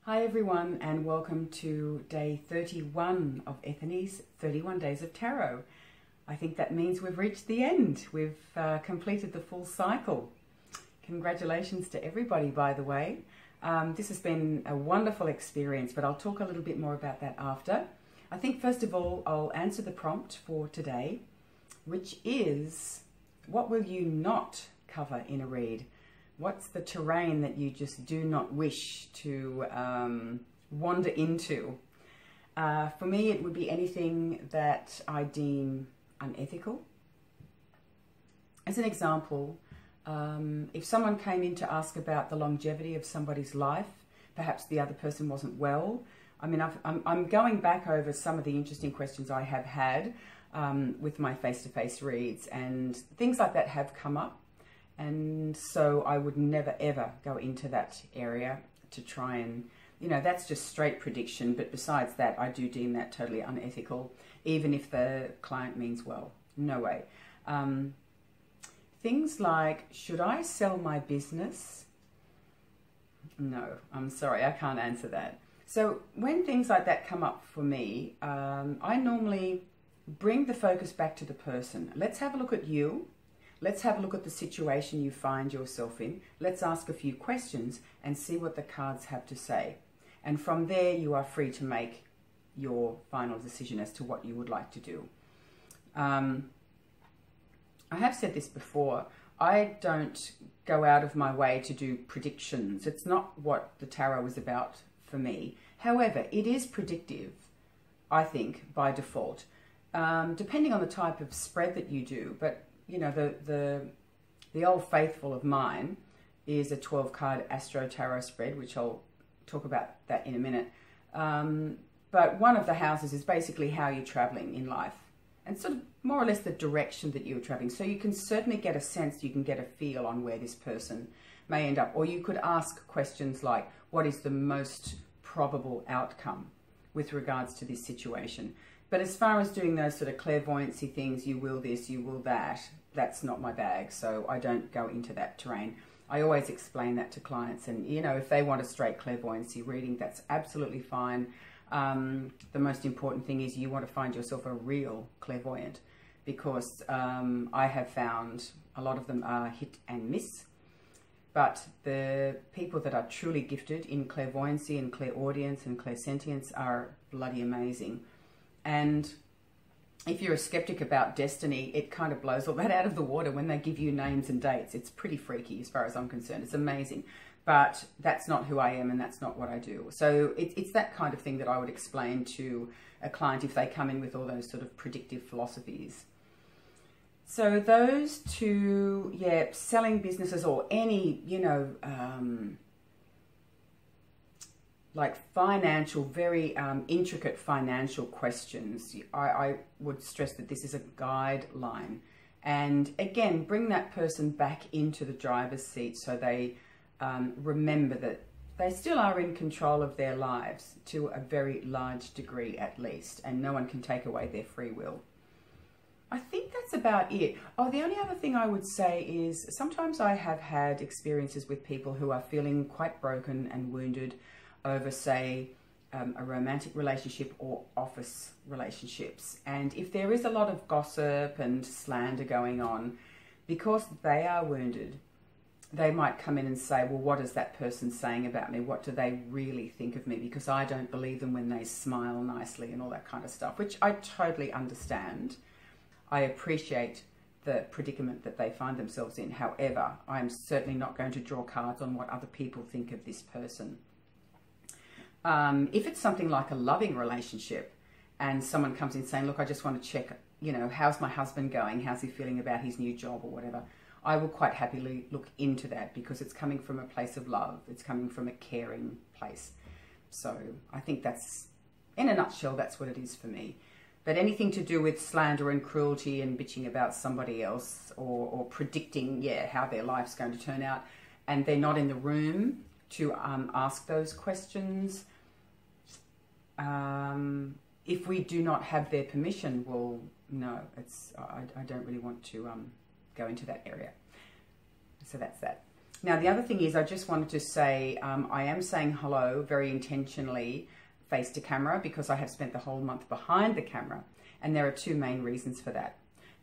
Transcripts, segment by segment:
Hi everyone, and welcome to day 31 of Ethony's 31 Days of Tarot. I think that means we've reached the end. We've completed the full cycle. Congratulations to everybody, by the way. This has been a wonderful experience, but I'll talk a little bit more about that after. I think first of all, I'll answer the prompt for today, which is, what will you not cover in a read? What's the terrain that you just do not wish to wander into? For me, it would be anything that I deem unethical. As an example, if someone came in to ask about the longevity of somebody's life, perhaps the other person wasn't well. I mean, I'm going back over some of the interesting questions I have had with my face-to-face reads, and things like that have come up. And so I would never, ever go into that area to try and, that's just straight prediction. But besides that, I do deem that totally unethical, even if the client means well. No way. Things like, should I sell my business? No, I'm sorry, I can't answer that. So when things like that come up for me, I normally bring the focus back to the person. Let's have a look at you. Let's have a look at the situation you find yourself in. Let's ask a few questions and see what the cards have to say. And from there, you are free to make your final decision as to what you would like to do. I have said this before. I don't go out of my way to do predictions. It's not what the tarot is about for me. However, it is predictive, I think, by default, depending on the type of spread that you do. But the old faithful of mine is a 12-card Astro Tarot spread, which I'll talk about that in a minute. But one of the houses is basically how you're traveling in life and sort of more or less the direction that you're traveling. So you can certainly get a sense, you can get a feel on where this person may end up. Or you could ask questions like, what is the most probable outcome with regards to this situation? But as far as doing those sort of clairvoyancy things, you will this, you will that, that's not my bag. So I don't go into that terrain. I always explain that to clients. And, if they want a straight clairvoyancy reading, that's absolutely fine. The most important thing is you want to find yourself a real clairvoyant, because I have found a lot of them are hit and miss. But the people that are truly gifted in clairvoyancy and clairaudience and clairsentience are bloody amazing. And if you're a skeptic about destiny, it kind of blows all that out of the water when they give you names and dates. It's pretty freaky as far as I'm concerned. It's amazing. But that's not who I am, and that's not what I do. So it's that kind of thing that I would explain to a client if they come in with all those sort of predictive philosophies. So those two, selling businesses or any, like financial, very intricate financial questions, I would stress that this is a guideline. And again, bring that person back into the driver's seat so they remember that they still are in control of their lives to a very large degree at least, and no one can take away their free will. I think that's about it. Oh, the only other thing I would say is sometimes I have had experiences with people who are feeling quite broken and wounded over, say, a romantic relationship or office relationships. And if there is a lot of gossip and slander going on, because they are wounded, they might come in and say, well, what is that person saying about me? What do they really think of me? Because I don't believe them when they smile nicely and all that kind of stuff, which I totally understand. I appreciate the predicament that they find themselves in. However, I'm certainly not going to draw cards on what other people think of this person. If it's something like a loving relationship and someone comes in saying, look, I just want to check, how's my husband going? How's he feeling about his new job or whatever? I will quite happily look into that because it's coming from a place of love. It's coming from a caring place. So I think that's, in a nutshell, that's what it is for me. But anything to do with slander and cruelty and bitching about somebody else or predicting, how their life's going to turn out, and they're not in the room to ask those questions, if we do not have their permission, well, no, I don't really want to go into that area. So that's that. Now, the other thing is I just wanted to say I am saying hello very intentionally face to camera because I have spent the whole month behind the camera. And there are two main reasons for that.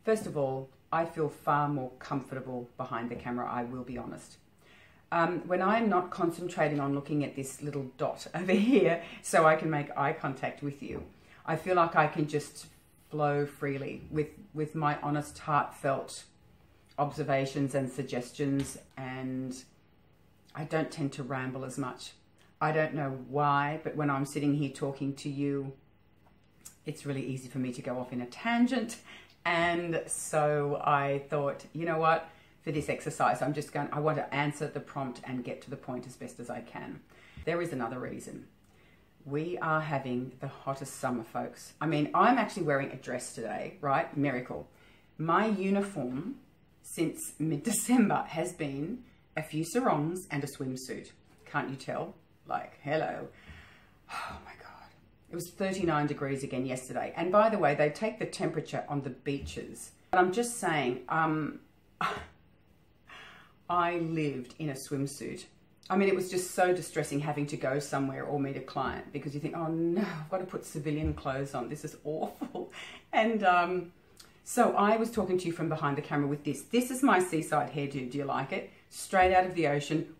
First of all, I feel far more comfortable behind the camera, I will be honest. When I'm not concentrating on looking at this little dot over here so I can make eye contact with you, I feel like I can just flow freely with my honest, heartfelt observations and suggestions, and I don't tend to ramble as much. I don't know why, but when I'm sitting here talking to you, it's really easy for me to go off in a tangent. And so I thought, you know what, for this exercise, I want to answer the prompt and get to the point as best as I can. There is another reason. We are having the hottest summer, folks. I mean, I'm actually wearing a dress today, right? Miracle. My uniform since mid-December has been a few sarongs and a swimsuit. Can't you tell? Like, hello. Oh my God. It was 39 degrees again yesterday. And by the way, they take the temperature on the beaches. But I'm just saying, I lived in a swimsuit. I mean, it was just so distressing having to go somewhere or meet a client because you think, oh no, I've got to put civilian clothes on. This is awful. And so I was talking to you from behind the camera with this. This is my seaside hairdo. Do you like it? Straight out of the ocean.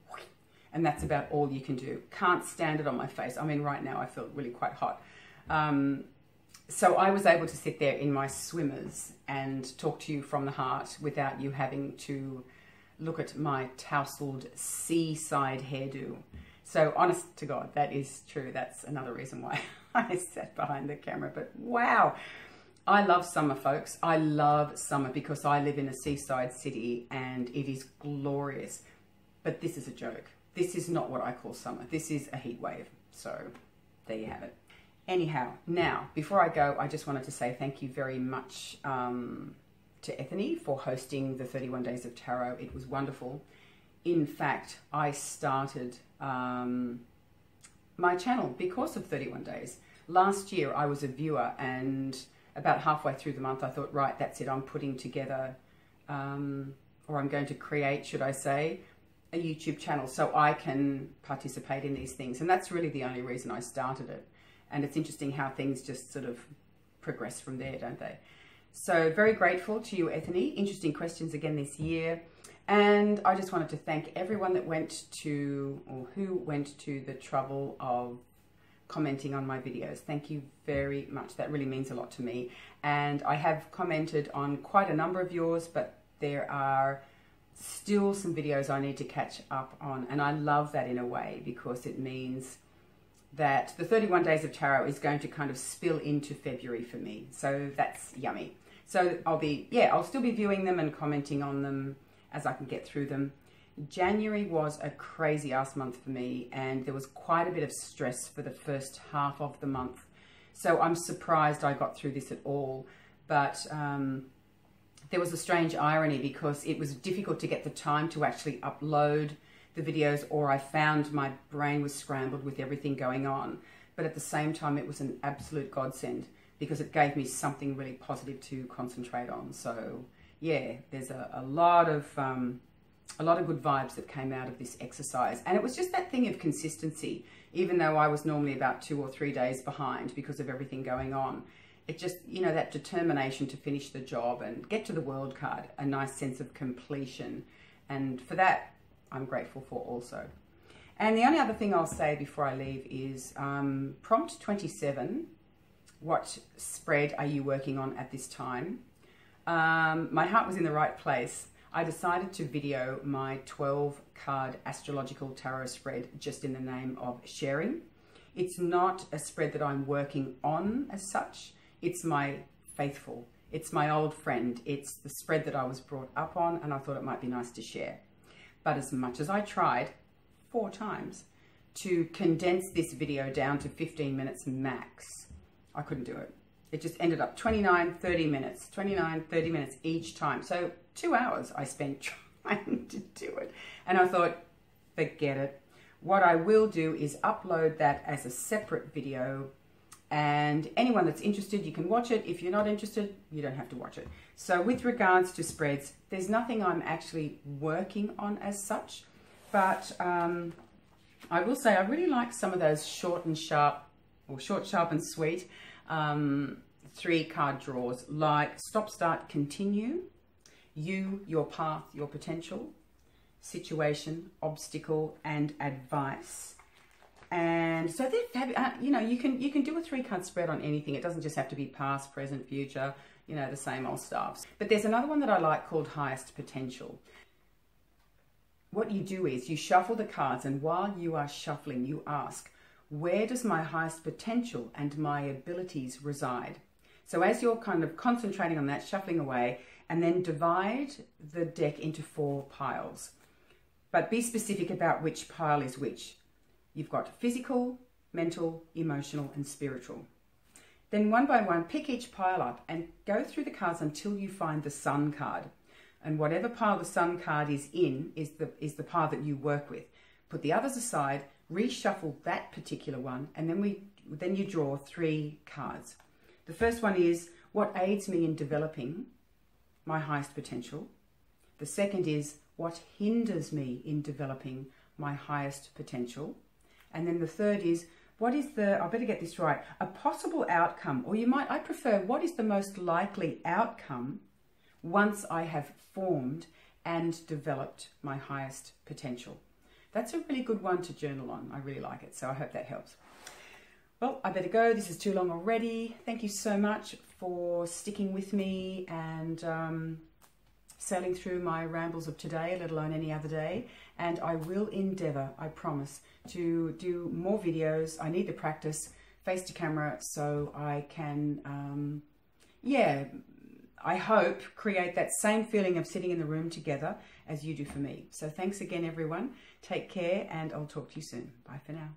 And that's about all you can do. Can't stand it on my face. I mean, right now I feel really quite hot. So I was able to sit there in my swimmers and talk to you from the heart without you having to look at my tousled seaside hairdo. So honest to God, that is true. That's another reason why I sat behind the camera. But wow, I love summer, folks. I love summer because I live in a seaside city and it is glorious. But this is a joke. This is not what I call summer. This is a heat wave. So there you have it. Anyhow, now, before I go, I just wanted to say thank you very much to Ethony for hosting the 31 Days of Tarot. It was wonderful. In fact, I started my channel because of 31 Days. Last year, I was a viewer, and about halfway through the month, I thought, right, that's it. I'm putting together, or I'm going to create, should I say, a YouTube channel so I can participate in these things. And that's really the only reason I started it. And it's interesting how things just sort of progress from there, don't they? So very grateful to you, Ethony. Interesting questions again this year. And I just wanted to thank everyone that went to, or who went to the trouble of commenting on my videos. Thank you very much. That really means a lot to me. And I have commented on quite a number of yours, but there are still some videos I need to catch up on. And I love that in a way because it means that the 31 Days of Tarot is going to kind of spill into February for me. So that's yummy. So I'll still be viewing them and commenting on them as I can get through them. January was a crazy ass month for me, and there was quite a bit of stress for the first half of the month. So I'm surprised I got through this at all. But there was a strange irony because it was difficult to get the time to actually upload the videos, or I found my brain was scrambled with everything going on. But at the same time, it was an absolute godsend because it gave me something really positive to concentrate on. So yeah, there's a lot of good vibes that came out of this exercise. And it was just that thing of consistency, even though I was normally about 2 or 3 days behind because of everything going on. It just, you know, that determination to finish the job and get to the world card, a nice sense of completion. And for that, I'm grateful for also. And the only other thing I'll say before I leave is prompt 27. What spread are you working on at this time? My heart was in the right place. I decided to video my 12-card astrological tarot spread just in the name of sharing. It's not a spread that I'm working on as such. It's my faithful. It's my old friend. It's the spread that I was brought up on, and I thought it might be nice to share. But as much as I tried 4 times to condense this video down to 15 minutes max, I couldn't do it. It just ended up 29, 30 minutes, 29, 30 minutes each time. So 2 hours I spent trying to do it. And I thought, forget it. What I will do is upload that as a separate video, and anyone that's interested, you can watch it. If you're not interested, you don't have to watch it. So with regards to spreads, there's nothing I'm actually working on as such. But I will say I really like some of those short and sharp, or short, sharp and sweet 3-card draws, like Stop, Start, Continue, You, Your Path, Your Potential, Situation, Obstacle, and Advice. And so they're fabulous. You know, you can do a 3-card spread on anything. It doesn't just have to be past, present, future, you know, the same old stuff. But there's another one that I like called Highest Potential. What you do is you shuffle the cards, and while you are shuffling, you ask, where does my highest potential and my abilities reside? So as you're kind of concentrating on that, shuffling away, and then divide the deck into 4 piles. But be specific about which pile is which. You've got physical, mental, emotional, and spiritual. Then one by one, pick each pile up and go through the cards until you find the Sun card. And whatever pile the Sun card is in is the pile that you work with. Put the others aside, reshuffle that particular one, and then you draw 3 cards. The first one is what aids me in developing my highest potential. The second is what hinders me in developing my highest potential. And then the third is, what is the, I better get this right, a possible outcome, or I prefer, what is the most likely outcome once I have formed and developed my highest potential? That's a really good one to journal on. I really like it, so I hope that helps. Well, I better go. This is too long already. Thank you so much for sticking with me and sailing through my rambles of today, let alone any other day. And I will endeavour, I promise, to do more videos. I need the practice face to camera so I can, I hope create that same feeling of sitting in the room together as you do for me. So thanks again, everyone. Take care, and I'll talk to you soon. Bye for now.